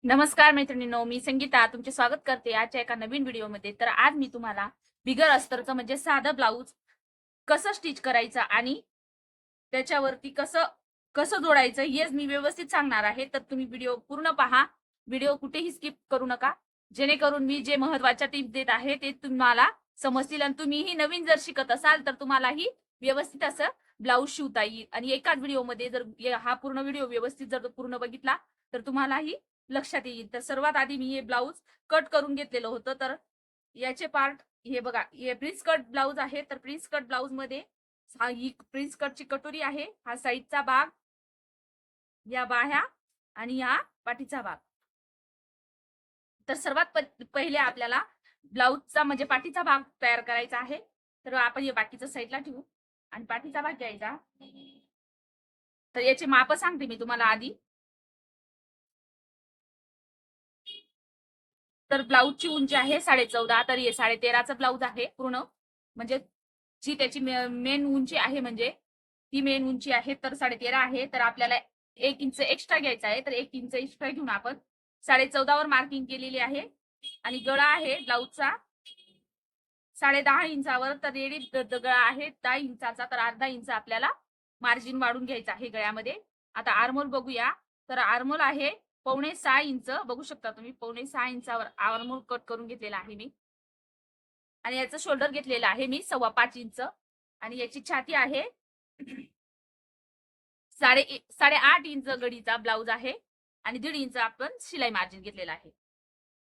नमस्कार मैत्रिणींनो, मी संगीता तुमचे स्वागत करते आजच्या एका नवीन व्हिडिओमध्ये। तर आज मी तुम्हाला बिगर अस्तरचं म्हणजे साधं ब्लाऊज कसं स्टिच करायचं आणि त्याच्यावरती कसं कसं जोडायचं हेच मी व्यवस्थित सांगणार आहे। तर तुम्ही व्हिडिओ पूर्ण पहा, व्हिडिओ कुठेही स्किप करू नका, जेणेकरून मी जे महत्त्वाच्या टिप्स देत आहे ते तुम्हाला समजतील आणि तुम्हीही नवीन जर शिकत असाल तर तुम्हालाही व्यवस्थित असं ब्लाऊज शिवता येईल। आणि एकाच व्हिडिओमध्ये जर हा पूर्ण व्हिडिओ व्यवस्थित जर पूर्ण बघितला तर तुम्हालाही लक्षात येईल। तर सर्वात आधी मी हे ब्लाऊज कट करून घेतलेलं होतं। तर याचे पार्ट हे बघा, हे प्रिन्स कट ब्लाऊज आहे। तर प्रिन्स कट ब्लाऊज मध्ये ही प्रिन्स कटची कटोरी आहे, हा साईडचा भाग, या बाह्या आणि हा पाठीचा भाग। तर सर्वात पहिले आपल्याला ब्लाऊजचा म्हणजे पाठीचा भाग तयार करायचा आहे। तर आपण हे बाकीचं साईडला ठेवू आणि पाठीचा भाग घ्यायचा। तर याचे माप सांगते मी तुम्हाला आधी। तर ब्लाऊजची उंची आहे 14.5, तर हे 13.5चा ब्लाऊज आहे पूर्ण, म्हणजे जी त्याची मेन उंची आहे म्हणजे ती मेन उंची आहे तर 13.5 आहे। तर आपल्याला 1 इंच एक्स्ट्रा घ्यायचा आहे। तर 1 इंच एक्स्ट्रा घेऊन आपण 14.5 वर मार्किंग केलेली आहे। आणि गळा आहे ब्लाऊजचा 10.5 इंचावर, तर रेडी गळा आहे 10 इंचाचा, तर अर्धा इंच आपल्याला मार्जिन वाढून घ्यायचं आहे गळ्यामध्ये। आता आर्मोल बघूया। तर आर्मोल आहे 5.25 इंच, बघू शकता तुम्ही 5.25 इंचावर आर्मोल कट करून घेतलेला आहे मी। आणि याचं शोल्डर घेतलेलं आहे मी 5.25 इंच। आणि याची छाती आहे 8.5 इंच गडीचा ब्लाऊज आहे आणि 1.5 इंच आपण शिलाई मार्जिन घेतलेला आहे।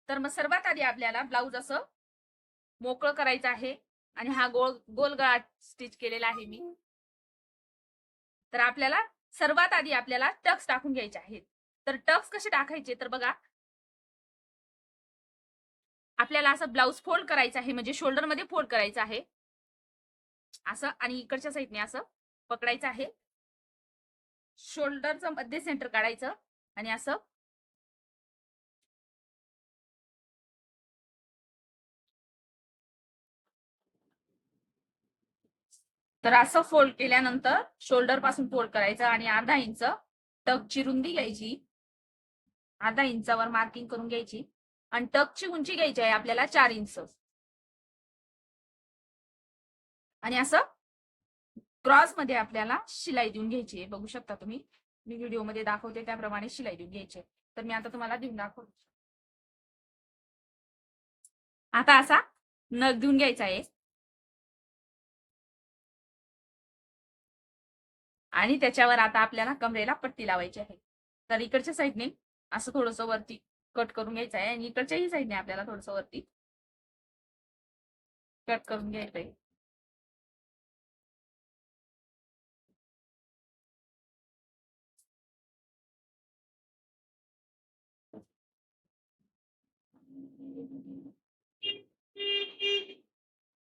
तर मग सर्वात आधी आपल्याला ब्लाऊज असं मोकळं करायचं आहे आणि हा गोल गळा स्टिच केलेला आहे मी। तर आपल्याला सर्वात आधी आपल्याला टक्स टाकून घ्यायचे आहेत। तर टक्स कसे टाकायचे तर बघा, आपल्याला असं ब्लाऊज फोल्ड करायचं आहे, म्हणजे शोल्डर मध्ये फोल्ड करायचं आहे असं, आणि इकडच्या साईडने असं पकडायचं आहे। शोल्डरचं मध्ये सेंटर काढायचं आणि असं तर असं फोल्ड केल्यानंतर शोल्डर पासून फोल्ड करायचं आणि अर्धा इंच टकची रुंदी घ्यायची, अर्धा इंचावर मार्किंग करून घ्यायची आणि टकची उंची घ्यायची आहे आपल्याला 4 इंच। आणि असं क्रॉस मध्ये आपल्याला शिलाई देऊन घ्यायची आहे, बघू शकता तुम्ही, मी व्हिडिओ मध्ये दाखवते त्याप्रमाणे शिलाई देऊन घ्यायची। तर मी आता तुम्हाला देऊन दाखवते। आता असा नग देऊन घ्यायचा आहे आणि त्याच्यावर आता आपल्याला कमरेला पट्टी लावायची आहे। तर इकडच्या साईडने असं थोडंसं वरती कट करून घ्यायचं आहे आणि इकडच्याही साईडने आपल्याला थोडंसं वरती कट करून घ्यायचं आहे।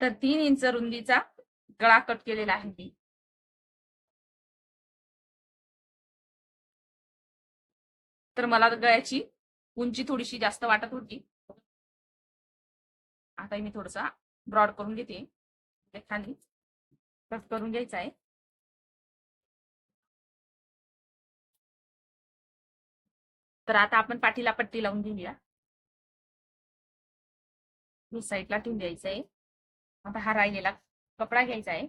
तर 3 इंच रुंदीचा गळा कट केलेला आहे मी। तर मला गळ्याची उंची थोडीशी जास्त वाटत होती, आता मी थोडसा ब्रॉड करून घेते, खाली कट करून घ्यायचा आहे। तर आता आपण पाठीला पट्टी लावून घेऊया, ही साईडला ठेवून द्यायचं आहे। आता हा राहिलेला कपडा घ्यायचा आहे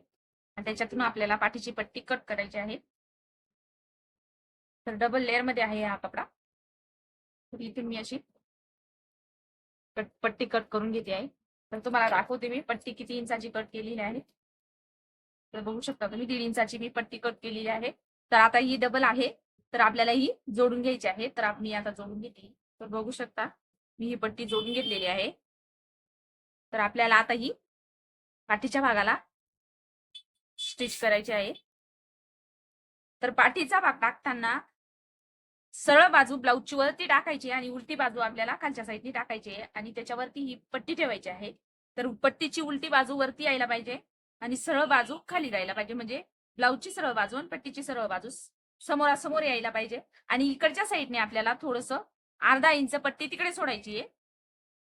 आणि त्याच्यातून आपल्याला पाठीची पट्टी कट करायची आहे। तर डबल लेअर मध्ये आहे हा कपडा, तर इथून मी अशी पट्टी कट करून घेते आहे। तर तुम्हाला दाखवते मी पट्टी किती इंचाची कट केलेली आहे। तर बघू शकता तुम्ही 1.5 इंचाची मी पट्टी कट केलेली आहे। तर आता ही डबल आहे, तर आपल्याला ही जोडून घ्यायची आहे। तर मी आता जोडून घेते। तर बघू शकता मी ही पट्टी जोडून घेतलेली आहे। तर आपल्याला आता ही पाठीच्या भागाला स्टिच करायची आहे। तर पाठीचा भाग टाकताना सरळ बाजू ब्लाऊजची वरती टाकायची आणि उलटी बाजू आपल्याला खालच्या साईडनी टाकायची आहे आणि त्याच्यावरती ही पट्टी ठेवायची आहे। तर पट्टीची उलटी बाजू वरती यायला पाहिजे आणि सरळ बाजू खाली जायला पाहिजे, म्हणजे ब्लाऊजची सरळ बाजू आणि पट्टीची सरळ बाजू समोरासमोर यायला पाहिजे। आणि इकडच्या साईडने आपल्याला थोडंसं अर्धा इंच पट्टी तिकडे सोडायची आहे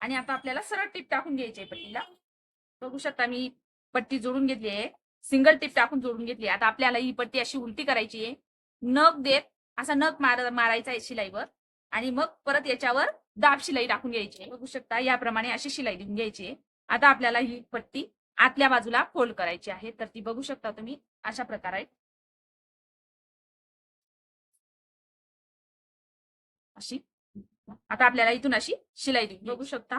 आणि आता आपल्याला सरळ टीप टाकून घ्यायची आहे पट्टीला। बघू शकता मी पट्टी जोडून घेतली आहे, सिंगल टीप टाकून जोडून घेतली। आता आपल्याला ही पट्टी अशी उलटी करायची आहे, नख देत असा नख मारायचा आहे शिलाईवर आणि मग परत याच्यावर दाब शिलाई टाकून घ्यायची आहे. बघू शकता याप्रमाणे अशी शिलाई देऊन घ्यायची आहे. आता आपल्याला ही पट्टी आतल्या बाजूला फोल्ड करायची आहे, तर ती बघू शकता तुम्ही अशा प्रकारे अशी. आता आपल्याला इथून अशी शिलाई देऊन बघू शकता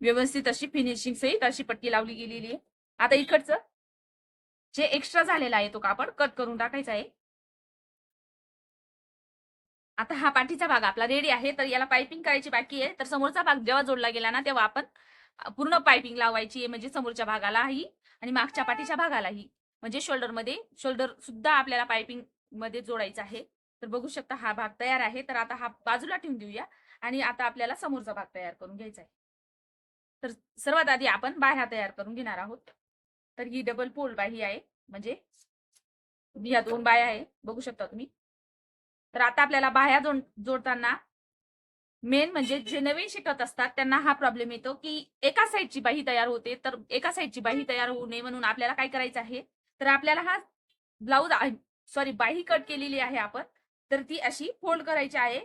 व्यवस्थित अशी फिनिशिंग सहित अशी पट्टी लावली गेलेली आहे. आता इकडचं जे एक्स्ट्रा झालेला आहे तो कापड कट करून टाकायचा आहे. आता हा पाठीचा भाग आपला रेडी आहे, तर याला पायपिंग करायची बाकी आहे. तर समोरचा भाग जेव्हा जोडला गेला ना तेव्हा आपण पूर्ण पायपिंग लावायची आहे, म्हणजे समोरच्या भागालाही आणि मागच्या पाठीच्या भागालाही, म्हणजे शोल्डर सुद्धा आपल्याला पायपिंग मध्ये जोडायचं आहे. तर बघू शकता हा भाग तयार आहे. तर आता हा बाजूला ठेवून देऊया आणि आता आपल्याला समोरचा भाग तयार करून घ्यायचा आहे. तर सर्वात आधी आपण बाह्या तयार करून घेणार आहोत. तर ही डबल फोल्ड बाही आहे, म्हणजे ह्या 2 बाह्या आहे बघू शकता तुम्ही. तर आता आपल्याला बाह्या जोडताना मेन म्हणजे जे नवीन शिकत असतात त्यांना हा प्रॉब्लेम येतो की एका साईडची बाही तयार होते. तर एका साईडची बाही तयार होऊ नये म्हणून आपल्याला काय करायचं आहे, तर आपल्याला हा ब्लाऊज बाही कट केलेली आहे आपण, तर ती अशी फोल्ड करायची आहे.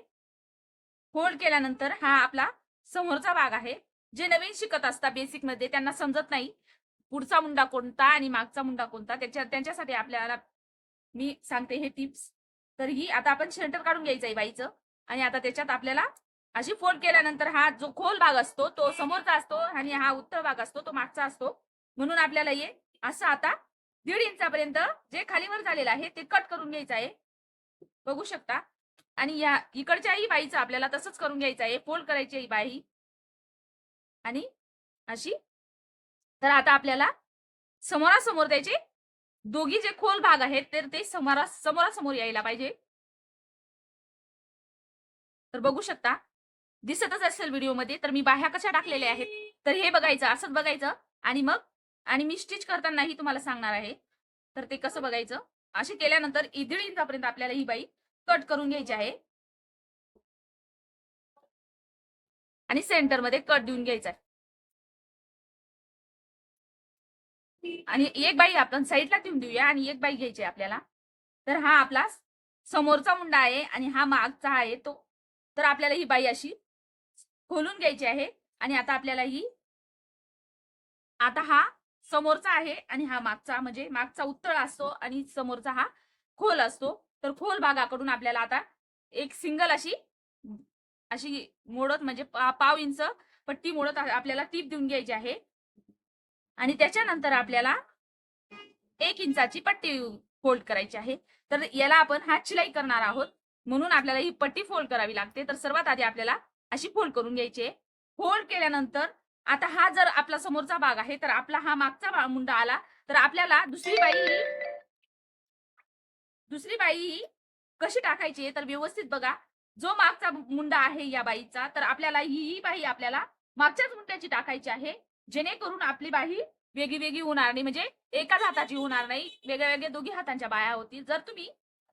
फोल्ड केल्यानंतर हा आपला समोरचा भाग आहे. जे नवीन शिकत असतात बेसिक मध्ये त्यांना समजत नाही पुढचा मुंडा कोणता आणि मागचा मुंडा कोणता, त्यांच्यासाठी आपल्याला मी सांगते हे टिप्स. तर ही आता आपण सेंटर काढून घ्यायचं आहे बाईचं आणि आता त्याच्यात आपल्याला अशी फोल्ड केल्यानंतर हा जो खोल भाग असतो तो समोरचा असतो आणि हा उत्तर भाग असतो तो मागचा असतो. म्हणून आपल्याला हे असं आता 1.5 इंचापर्यंत जे खालीवर झालेलं आहे ते कट करून घ्यायचं आहे. बघू शकता. आणि या इकडच्याही बाईचं आपल्याला तसंच करून घ्यायचं आहे. फोल्ड करायची आहे बाई आणि अशी. तर आता आपल्याला समोरासमोर त्याचे दोघी जे खोल भाग आहेत तर ते समोरासमोर यायला पाहिजे. तर बघू शकता दिसतच असेल व्हिडिओमध्ये. तर मी बाह्या कशा टाकलेल्या आहेत तर हे बघायचं, असंच बघायचं आणि मग मी स्टिच करतानाही तुम्हाला सांगणार आहे. तर ते कसं बघायचं, असे केल्यानंतर 1.5 इंचापर्यंत आपल्याला ही बाई कट करून घ्यायची आहे आणि सेंटरमध्ये कट देऊन घ्यायचा आहे. आणि एक बाई आपण साईडला ठेवून देऊया आणि एक बाई घ्यायची आपल्याला. तर हा आपला समोरचा मुंडा आहे आणि हा मागचा आहे तो. तर आपल्याला ही बाई अशी खोलून घ्यायची आहे आणि आता आपल्याला आता हा समोरचा आहे आणि हा मागचा, म्हणजे मागचा उत्तळ असतो आणि समोरचा हा खोल असतो. तर खोल भागाकडून आपल्याला आता एक सिंगल अशी अशी मोडत, म्हणजे पाव इंच पट्टी मोडत आपल्याला टीप देऊन घ्यायची आहे आणि त्याच्यानंतर आपल्याला 1 इंचाची पट्टी फोल्ड करायची आहे. तर याला आपण हात शिलाई करणार आहोत म्हणून आपल्याला ही पट्टी फोल्ड करावी लागते. तर सर्वात आधी आपल्याला अशी फोल्ड करून घ्यायची आहे. फोल्ड केल्यानंतर आता हा जर आपला समोरचा भाग आहे तर आपला हा मागचा मुंडा आला तर आपल्याला दुसरी बाई कशी टाकायची तर व्यवस्थित बघा. जो मागचा मुंडा आहे या बाईचा तर आपल्याला ही बाई आपल्याला मागच्याच मुंड्याची टाकायची आहे, जेणेकरून आपली बाई वेगळी वेगळी होणार नाही, म्हणजे एकाच हाताची होणार नाही, वेगळ्या वेगळ्या दोघी हातांच्या बाया होतील.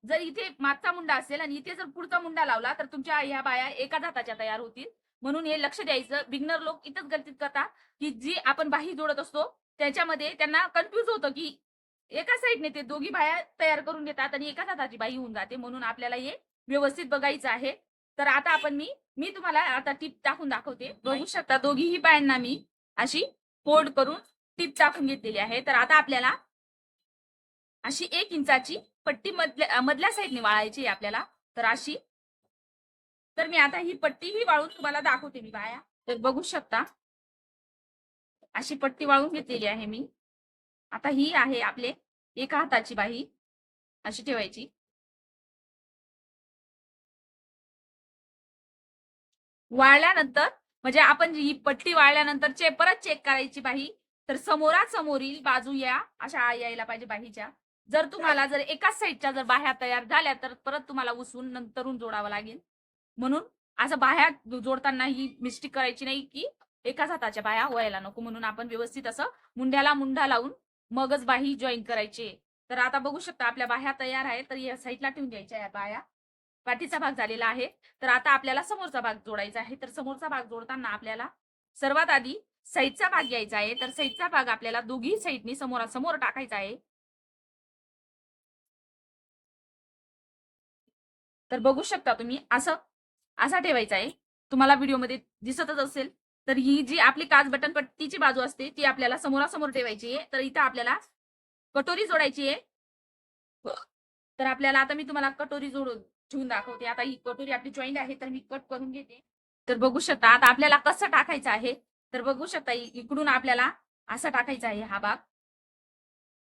जर इथे मागचा मुंडा असेल आणि इथे जर पुढचा मुंडा लावला तर तुमच्या ह्या बाया एकाच हाताच्या तयार होतील. म्हणून हे लक्ष द्यायचं. बिगनर लोक इथंच गलतीत करतात की जी आपण बाही जोडत असतो त्याच्यामध्ये त्यांना कन्फ्युज होतं की एका साईडने ते दोघी बाया तयार करून घेतात आणि एकाच हाताची बाई होऊन जाते. म्हणून आपल्याला हे व्यवस्थित बघायचं आहे. तर आता मी तुम्हाला आता टीप टाकून दाखवते. बघू शकता दोघीही बायांना मी अशी फोल्ड करून टीप टाकून घेतलेली आहे. तर आता आपल्याला अशी 1 इंचाची पट्टी मधल्या साईडने वाळायची आहे आपल्याला. तर अशी. तर मी आता ही पट्टी वाळून तुम्हाला दाखवते मी बाया. तर बघू शकता अशी पट्टी वाळून घेतलेली आहे मी. आता ही आहे आपले एका हाताची बाही अशी ठेवायची. वाळल्यानंतर म्हणजे आपण ही पट्टी वाळल्यानंतर परत चेक करायची बाही. तर समोरासमोरील बाजू या अशा यायला पाहिजे बाहीच्या. जर तुम्हाला एकाच साईडच्या जर बाह्या तयार झाल्या तर परत तुम्हाला उसवून नंतरून जोडावं लागेल. म्हणून असं बाह्या जोडताना ही मिस्टेक करायची नाही की एकाच हाताच्या बाह्या व्हायला नको. म्हणून आपण व्यवस्थित असं मुंड्याला मुंडा लावून मगच बाही जॉईन करायची. तर आता बघू शकता आपल्या बाह्या तयार आहे. तर या साईडला ठेवून द्यायच्या या बाह्या. पाठीचा भाग झालेला आहे. तर आता आपल्याला समोरचा भाग जोडायचा आहे. तर समोरचा भाग जोडताना आपल्याला सर्वात आधी साईडचा भाग घ्यायचा आहे. तर साईडचा भाग आपल्याला दोघी साईडनी समोरासमोर टाकायचा आहे. तर बघू शकता तुम्ही असं असा ठेवायचा आहे. तुम्हाला व्हिडिओमध्ये दिसतच असेल. तर ही जी आपली काच बटन पट्टीची बाजू असते ती आपल्याला समोरासमोर ठेवायची आहे. तर इथं आपल्याला कटोरी जोडायची आहे. तर आपल्याला आता मी तुम्हाला कटोरी जोडून ठेवून दाखवते. आता ही कटोरी आपली जॉईंट आहे तर मी कट करून घेते. तर बघू शकता आता आपल्याला कसं टाकायचं आहे. तर बघू शकता इकडून आपल्याला असा टाकायचा आहे हा भाग.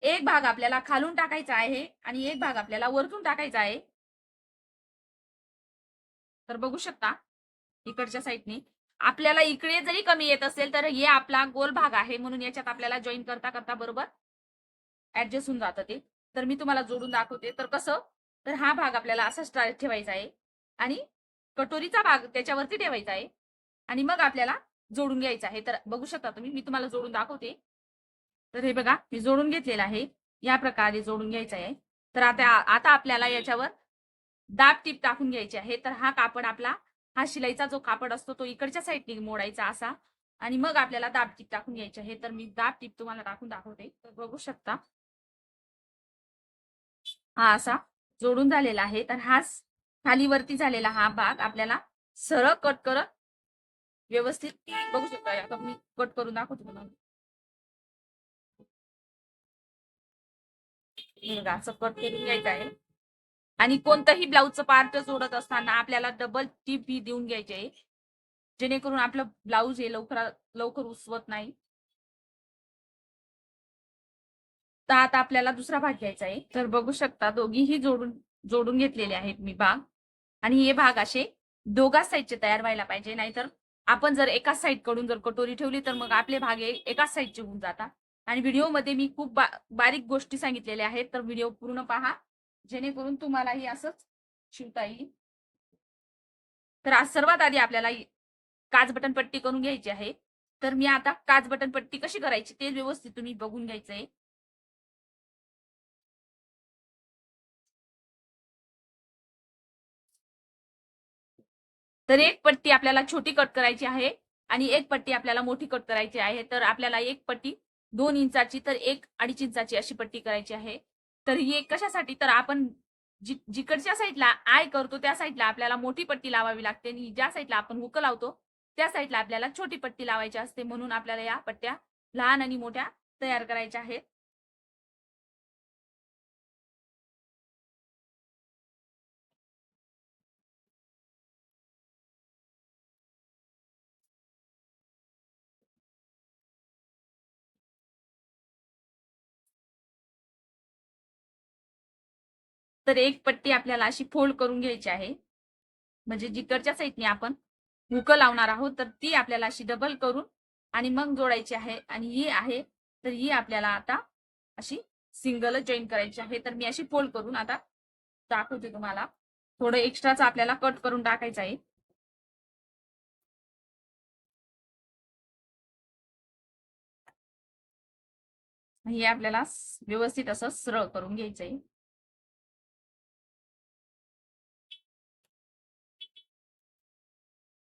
एक भाग आपल्याला खालून टाकायचा आहे आणि एक भाग आपल्याला वरतून टाकायचा आहे. तर बघू शकता इकडच्या साईडने आपल्याला इकडे जरी कमी येत असेल तर हे आपला गोल भाग आहे म्हणून याच्यात आपल्याला जॉईन करता करता बरोबर ऍडजस्ट होऊन जातं ते. तर मी तुम्हाला जोडून दाखवते. तर कसं तर हा भाग आपल्याला असाच ठेवायचा आहे आणि कटोरीचा भाग त्याच्यावरती ठेवायचा आहे आणि मग आपल्याला जोडून घ्यायचं आहे. तर बघू शकता तुम्ही मी तुम्हाला जोडून दाखवते. तर हे बघा मी जोडून घेतलेलं आहे. या प्रकारे जोडून घ्यायचं आहे. तर आता आता आपल्याला याच्यावर दाब टीप टाकून घ्यायची आहे. तर हा कापड आपला हा शिलाईचा जो कापड असतो तो इकडच्या साईडने मोडायचा असा आणि मग आपल्याला दाब टीप टाकून घ्यायची आहे. तर मी दाब टीप तुम्हाला टाकून दाखवते. तर बघू शकता हा असा जोडून झालेला आहे. तर हा खाली वरती झालेला हा भाग आपल्याला सरळ कट करत व्यवस्थित बघू शकता. आता मी कट करून दाखवते तुम्हाला. बघा असं कट करून घ्यायचं आहे. आणि कोणतंही ब्लाऊजचं पार्ट जोडत असताना आपल्याला डबल टीप ही देऊन घ्यायची आहे. जेणेकरून आपलं ब्लाऊज हे लवकर उसवत नाही. तर आता आपल्याला दुसरा भाग घ्यायचा आहे. तर बघू शकता दोघीही जोडून घेतलेले आहेत मी भाग आणि हे भाग असे दोघाच साईडचे तयार व्हायला पाहिजे. नाहीतर आपण जर एकाच साईड कडून जर कटोरी ठेवली तर मग आपले भाग हे एकाच साईडचे होऊन जातात. आणि व्हिडिओमध्ये मी खूप बारीक गोष्टी सांगितलेल्या आहेत. तर व्हिडिओ पूर्ण पहा जेणेकरून तुम्हालाही असंच शिवता येईल. तर आज सर्वात आधी आपल्याला काच बटन पट्टी करून घ्यायची आहे. तर मी आता काच बटन पट्टी कशी करायची ते व्यवस्थित तुम्ही बघून घ्यायचंय. तर एक पट्टी आपल्याला छोटी कट करायची आहे आणि एक पट्टी आपल्याला मोठी कट करायची आहे. तर आपल्याला एक पट्टी 2 इंचाची तर 1.5 इंचाची अशी पट्टी करायची आहे. तर ही एक कशासाठी तर आपण जिकडच्या साईडला आय करतो त्या साईडला आपल्याला मोठी पट्टी लावावी लागते आणि ज्या साईडला आपण हुक लावतो त्या साईडला आपल्याला छोटी पट्टी लावायची असते. म्हणून आपल्याला या पट्ट्या लहान आणि मोठ्या तयार करायच्या आहेत. तर एक पट्टी आपल्याला अशी फोल्ड करून घ्यायची आहे. म्हणजे जिकडच्या साईडने आपण हुक लावणार आहोत तर ती आपल्याला अशी डबल करून आणि मग जोडायची आहे आणि ही आहे तर ही आपल्याला आता अशी सिंगल जॉईन करायची आहे. तर मी अशी फोल्ड करून आता दाखवते तुम्हाला. थोडं एक्स्ट्राचं आपल्याला कट करून टाकायचं आहे. हे आपल्याला व्यवस्थित असं सरळ करून घ्यायचंय.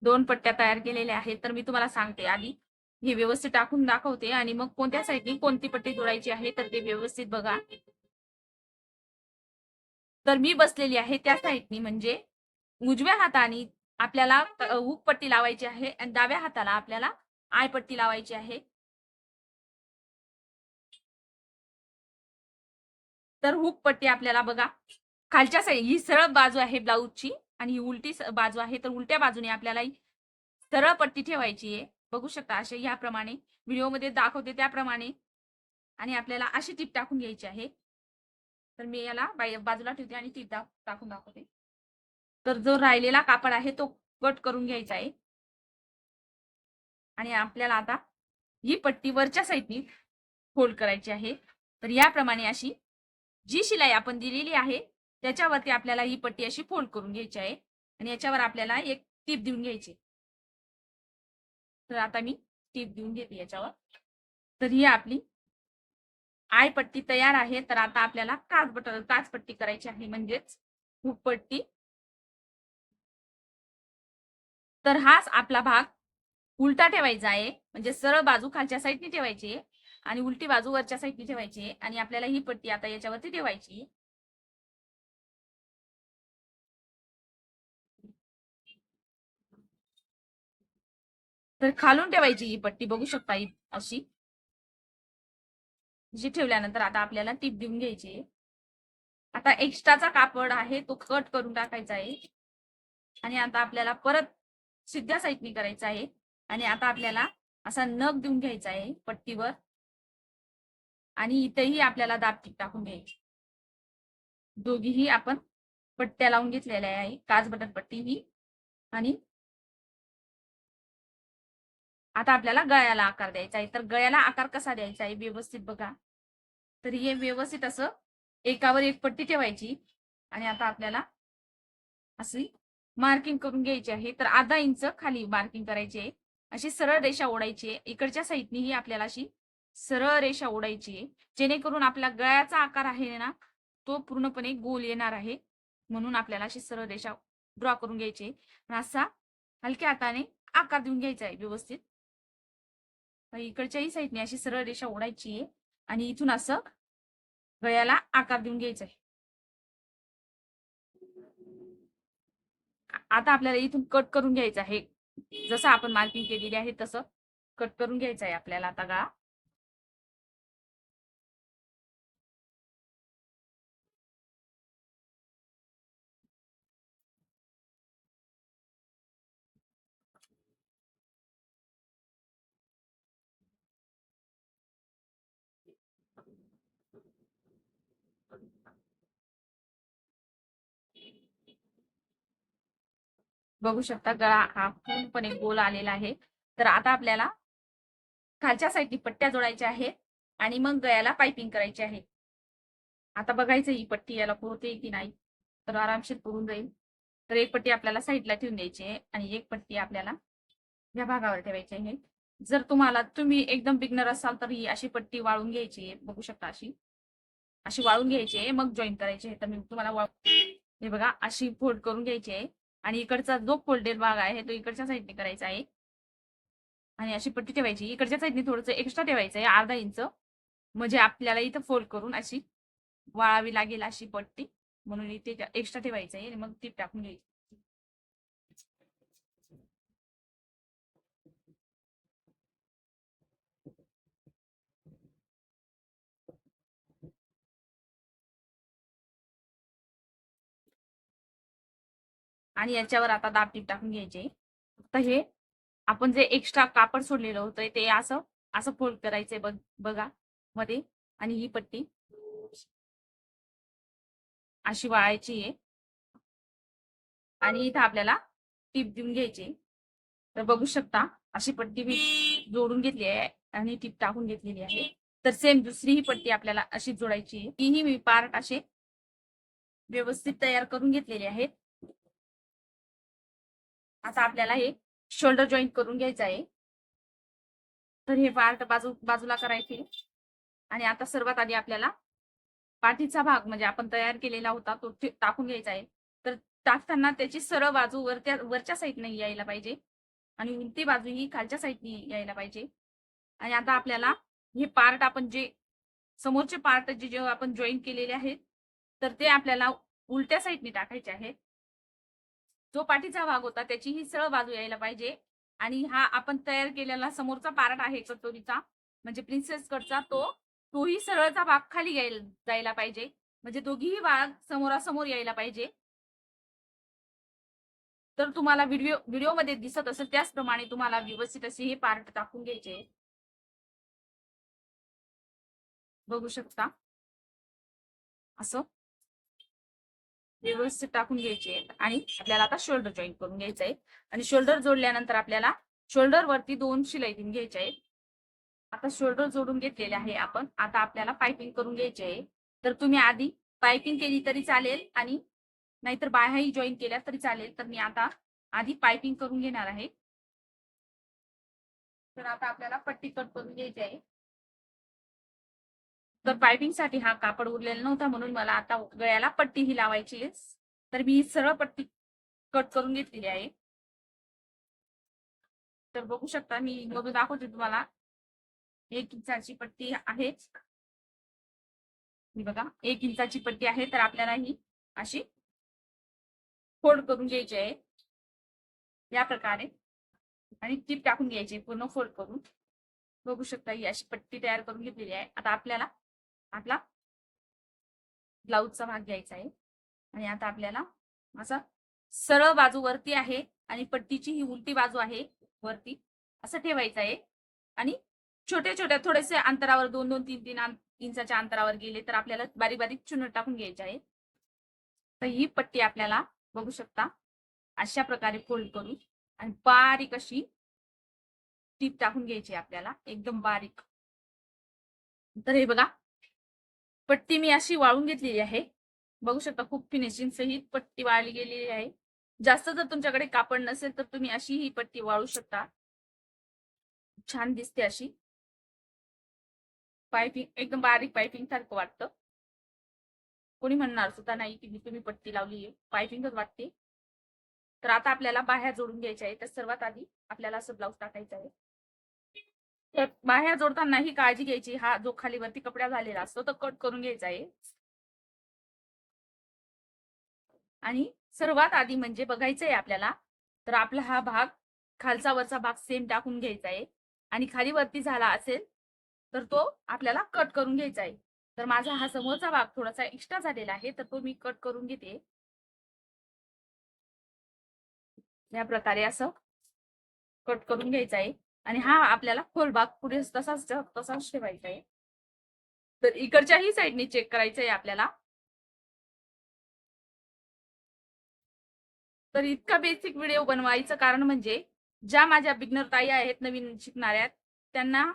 दोन पट्ट्या तयार केलेल्या आहेत. तर मी तुम्हाला सांगते आधी हे व्यवस्थित टाकून दाखवते आणि मग कोणत्या साईडने कोणती पट्टी जोडायची आहे तर ते व्यवस्थित बघा. तर मी बसलेली आहे त्या साईडनी म्हणजे उजव्या हाताने आपल्याला हुक पट्टी लावायची आहे आणि डाव्या हाताला आपल्याला आय पट्टी लावायची आहे. तर हुक पट्टी आपल्याला बघा खालच्या साईड ही सरळ बाजू आहे ब्लाऊजची आणि ही उलटी बाजू आहे. तर उलट्या बाजूने आपल्याला सरळ पट्टी ठेवायची आहे. बघू शकता असे याप्रमाणे व्हिडिओमध्ये दाखवते त्याप्रमाणे आणि आपल्याला अशी टीप टाकून घ्यायची आहे. तर मी याला बाजूला ठेवते आणि टीप टाकून दाखवते. तर जो राहिलेला कापड आहे तो कट करून घ्यायचा आहे आणि आपल्याला आता ही पट्टी वरच्या साईडनी फोल्ड करायची आहे. तर याप्रमाणे अशी जी शिलाई आपण दिलेली आहे त्याच्यावरती आपल्याला ही पट्टी अशी फोल्ड करून घ्यायची आहे आणि याच्यावर आपल्याला एक टीप देऊन घ्यायची. तर आता मी टीप देऊन घेते याच्यावर. तर ही आपली आय पट्टी तयार आहे. तर आता आपल्याला काच पट्टी करायची आहे म्हणजेच हुक पट्टी. तर हाच आपला भाग उलटा ठेवायचा आहे म्हणजे सरळ बाजू खालच्या साईडने ठेवायची आहे आणि उलटी बाजू वरच्या साईडने ठेवायची आहे आणि आपल्याला ही पट्टी आता याच्यावरती ठेवायची. तर खालून ठेवायची ही पट्टी, बघू शकता ही अशी ठेवल्यानंतर आता आपल्याला टीप देऊन घ्यायची. आता एक्स्ट्राचा कापड आहे तो कट करून टाकायचा आहे. आणि आता आपल्याला परत सिध्या साईडनी करायचं आहे. आणि आता आपल्याला असा नग देऊन घ्यायचा आहे पट्टीवर. आणि इथेही आपल्याला दाब टीप टाकून घ्यायची. दोघीही आपण पट्ट्या लावून घेतलेल्या आहे, काच बटन पट्टी ही. आणि आता आपल्याला गळ्याला आकार द्यायचा आहे. तर गळ्याला आकार कसा द्यायचा आहे व्यवस्थित बघा. तर हे व्यवस्थित असं एकावर एक पट्टी ठेवायची. आणि आता आपल्याला अशी मार्किंग करून घ्यायची आहे. तर अर्धा इंच खाली मार्किंग करायची आहे. अशी सरळ रेषा ओढायची आहे. इकडच्या साईडनीही आपल्याला अशी सरळ रेषा ओढायची आहे, जेणेकरून आपला गळ्याचा आकार आहे ना तो पूर्णपणे गोल येणार आहे. म्हणून आपल्याला अशी सरळ रेषा ड्रॉ करून घ्यायची आहे. असा हलक्या हाताने आकार देऊन घ्यायचा आहे व्यवस्थित. इकडच्याही साईडने अशी सरळ रेषा ओढायची आहे आणि इथून असं गळ्याला आकार देऊन घ्यायचा आहे. आता आपल्याला इथून कट करून घ्यायचं आहे. जसं आपण मार्किंग केलेली आहे तसं कट करून घ्यायचं आहे आपल्याला आता गळा. बघू शकता गळा हा पूर्णपणे गोल आलेला आहे. तर आता आपल्याला खालच्या साईडनी पट्ट्या जोडायच्या आहेत आणि मग गळ्याला पायपिंग करायची आहे. आता बघायचं ही पट्टी याला पुरते की नाही. तर आरामशीर पुरून जाईल. तर एक पट्टी आपल्याला साईडला ठेवून द्यायची आहे आणि एक पट्टी आपल्याला या भागावर ठेवायची आहे. जर तुम्ही एकदम बिगनर असाल तर ही अशी पट्टी वाळून घ्यायची आहे. बघू शकता अशी अशी वाळून घ्यायची आहे, मग जॉईन करायची आहे. तर मी तुम्हाला हे बघा अशी फोल्ड करून घ्यायची आहे आणि इकडचा जो फोल्डेड भाग आहे तो इकडच्या साईडने करायचा आहे. आणि अशी पट्टी ठेवायची. इकडच्या साईडने थोडंसं एक्स्ट्रा ठेवायचं आहे अर्धा इंच, म्हणजे आपल्याला इथं फोल्ड करून अशी वाळावी लागेल अशी पट्टी. म्हणून इथे एक्स्ट्रा ठेवायचं आहे आणि मग टीप टाकून घ्यायची. आणि याच्यावर आता दाब टीप टाकून घ्यायचे. आता हे आपण जे एक्स्ट्रा कापड सोडलेलं होतं ते असं असं फोल्ड करायचंय बघा मध्ये. आणि ही पट्टी अशी वाळायची आहे आणि इथं आपल्याला टीप देऊन घ्यायची. तर बघू शकता अशी पट्टी मी जोडून घेतली आहे आणि टीप टाकून घेतलेली आहे. तर सेम दुसरी ही पट्टी आपल्याला अशी जोडायची आहे. तीही मी पार्ट असे व्यवस्थित तयार करून घेतलेले आहेत. आता आपल्याला हे शोल्डर जॉईंट करून घ्यायचं आहे. तर हे पार्ट बाजूला करायचे. आणि आता सर्वात आधी आपल्याला पाठीचा भाग म्हणजे आपण तयार केलेला होता तो टाकून घ्यायचा आहे. तर टाकताना त्याची सरळ बाजू वरच्या साईडने यायला पाहिजे आणि उलटी बाजू ही खालच्या साईडने यायला पाहिजे. आणि आता आपल्याला हे पार्ट आपण जे समोरचे पार्ट जे आपण जॉईन केलेले आहेत तर ते आपल्याला उलट्या साईडने टाकायचे आहेत. जो पाठीचा भाग होता त्याची ही सरळ बाजू यायला पाहिजे. आणि हा आपण तयार केलेला समोरचा पार्ट आहे कटोरीचा म्हणजे प्रिन्सेस कटचा तोही सरळचा भाग खाली जायला पाहिजे. म्हणजे दोघीही भाग समोरासमोर यायला पाहिजे. तर तुम्हाला व्हिडिओमध्ये दिसत असेल त्याचप्रमाणे तुम्हाला व्यवस्थित असे हे पार्ट टाकून घ्यायचे. बघू शकता असं व्यवस्थित टाकून घ्यायचे. आणि आपल्याला आता शोल्डर जॉईन करून घ्यायचं आहे. आणि शोल्डर जोडल्यानंतर आपल्याला शोल्डर वरती 2 शिलाई देऊन घ्यायच्या आहेत. आता शोल्डर जोडून घेतलेले आहे आपण. आता आपल्याला पायपिंग करून घ्यायची आहे. तर तुम्ही आधी पायपिंग केली तरी चालेल आणि नाहीतर बाह्याही जॉईन केल्या तरी चालेल. तर मी आता आधी पायपिंग करून घेणार आहे. तर आता आपल्याला पट्टी कट करून घ्यायची आहे. तर पायपिंगसाठी हा कापड उरलेला नव्हता म्हणून मला आता गळ्याला पट्टी ही लावायची आहे. तर मी सरळ पट्टी कट करून घेतलेली आहे. तर बघू शकता मी मधून दाखवते तुम्हाला. 1 इंचाची पट्टी आहे. ही बघा 1 इंचाची पट्टी आहे. तर आपल्याला ही अशी फोल्ड करून घ्यायची आहे या प्रकारे. आणि टीप टाकून घ्यायची पूर्ण फोल्ड करून. बघू शकता ही अशी पट्टी तयार करून घेतलेली आहे. आता आपल्याला आपला ब्लाऊजचा भाग घ्यायचा आहे आणि आता आपल्याला असा सरळ बाजू वरती आहे आणि पट्टीची ही उलटी बाजू आहे वरती, असं ठेवायचं आहे. आणि छोट्या छोट्या थोडेसे अंतरावर 2-2, 3-3 इंचाच्या अंतरावर गेले तर आपल्याला बारीक बारीक चुनर टाकून घ्यायचे आहे. तर ही पट्टी आपल्याला बघू शकता अशा प्रकारे फोल्ड करून आणि बारीक अशी टीप टाकून घ्यायची आपल्याला एकदम बारीक. तर हे बघा पट्टी मी अशी वाळून घेतलेली आहे. बघू शकता खूप फिनिशिंग सहित पट्टी वाळली गेलेली आहे. जास्त जर तुमच्याकडे कापड नसेल तर तुम्ही अशी ही पट्टी वाळू शकता. छान दिसते अशी पायपिंग, एकदम बारीक पायपिंग सारखं वाटतं. कोणी म्हणणार सुद्धा नाही की तुम्ही पट्टी लावली आहे, पायपिंगच वाटते. तर आता आपल्याला बाह्या जोडून घ्यायच्या आहे. तर सर्वात आधी आपल्याला असं ब्लाऊज टाकायचं आहे. तर बाह्या जोडताना ही काळजी घ्यायची, हा जो खालीवरती कपडा झालेला असतो तो कट करून घ्यायचा आहे. आणि सर्वात आधी म्हणजे बघायचंय आपल्याला, तर आपला हा भाग खालचा वरचा भाग सेम टाकून घ्यायचा आहे आणि खाली वरती झाला असेल तर तो आपल्याला कट करून घ्यायचा आहे. तर माझा हा समोरचा भाग थोडासा एक्स्ट्रा झालेला आहे तर तो मी कट करून घेते. या प्रकारे असं कट करून घ्यायचा आहे आणि हा आपल्याला खोल भाग पुढे तसाच ठेवायचा आहे. तर इकडच्याही साईडने चेक करायचं आहे आपल्याला. तर इतका बेसिक व्हिडिओ बनवायचं कारण म्हणजे ज्या माझ्या बिगनर ताई आहेत नवीन शिकणाऱ्या त्यांना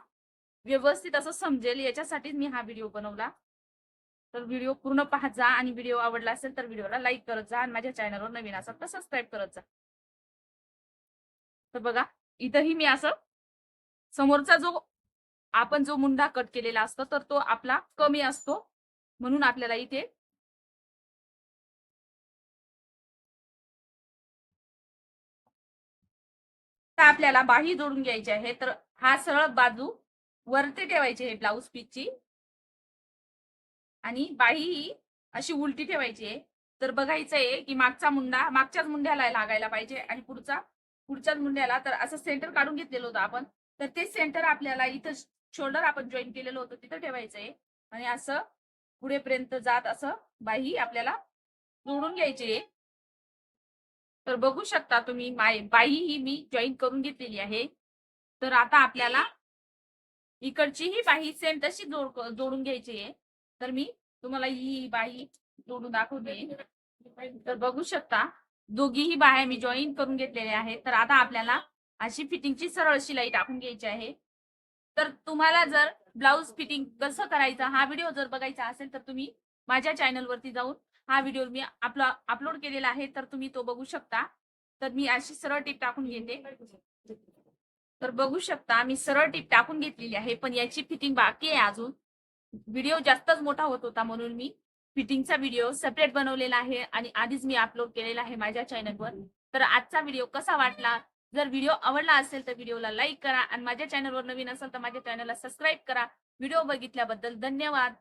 व्यवस्थित असं समजेल याच्यासाठीच मी हा व्हिडिओ बनवला. तर व्हिडिओ पूर्ण पाहत जा आणि व्हिडिओ आवडला असेल तर व्हिडिओला लाईक करत जा आणि माझ्या चॅनलवर नवीन असाल तर सबस्क्राईब करत जा. तर बघा इथंही मी असं समोरचा जो आपण जो मुंडा कट केलेला असतो तर तो आपला कमी असतो म्हणून आपल्याला इथे आपल्याला बाही जोडून घ्यायची आहे. तर हा सरळ बाजू वरती ठेवायची आहे ब्लाऊज पीसची आणि बाही ही अशी उलटी ठेवायची आहे. तर बघायचं आहे की मागचा मुंडा मागच्याच मुंड्याला लागायला पाहिजे आणि पुढच्याच मुंड्याला. तर असं सेंटर काढून घेतलेलं होतं आपण, तर ते सेंटर आपल्याला इथं शोल्डर आपण जॉईन केलेलं होतं तिथं ठेवायचं आहे आणि असं पुढेपर्यंत जात असं बाही आपल्याला जोडून घ्यायची आहे. तर बघू शकता तुम्ही बाही ही मी जॉईन करून घेतलेली आहे. तर आता आपल्याला इकडची ही बाही सेम तशी जोडून घ्यायची आहे. तर मी तुम्हाला ही बाही जोडून दाखवते. तर बघू शकता दोघीही बाह्या मी जॉईन करून घेतलेल्या आहेत. तर आता आपल्याला अशी फिटिंगची सरळ शिलाई टाकून घ्यायची आहे. तर तुम्हाला जर ब्लाऊज फिटिंग कसं करायचं हा व्हिडिओ जर बघायचा असेल तर तुम्ही माझ्या चॅनलवरती जाऊन हा व्हिडिओ मी अपलोड केलेला आहे तर तुम्ही तो बघू शकता. तर मी अशी सरळ टीप टाकून घेते. तर बघू शकता मी सरळ टीप टाकून घेतलेली आहे पण याची फिटिंग बाकी आहे अजून. व्हिडिओ जास्तच मोठा होत होता म्हणून मी फिटिंगचा व्हिडिओ सेपरेट बनवलेला आहे आणि आधीच मी अपलोड केलेला आहे माझ्या चॅनलवर. तर आजचा व्हिडिओ कसा वाटला, जर व्हिडिओ आवडला असेल तर व्हिडिओला लाईक करा आणि माझ्या चॅनलवर नवीन असेल तर माझ्या चॅनलला सबस्क्राईब करा. व्हिडिओ बघितल्याबद्दल धन्यवाद.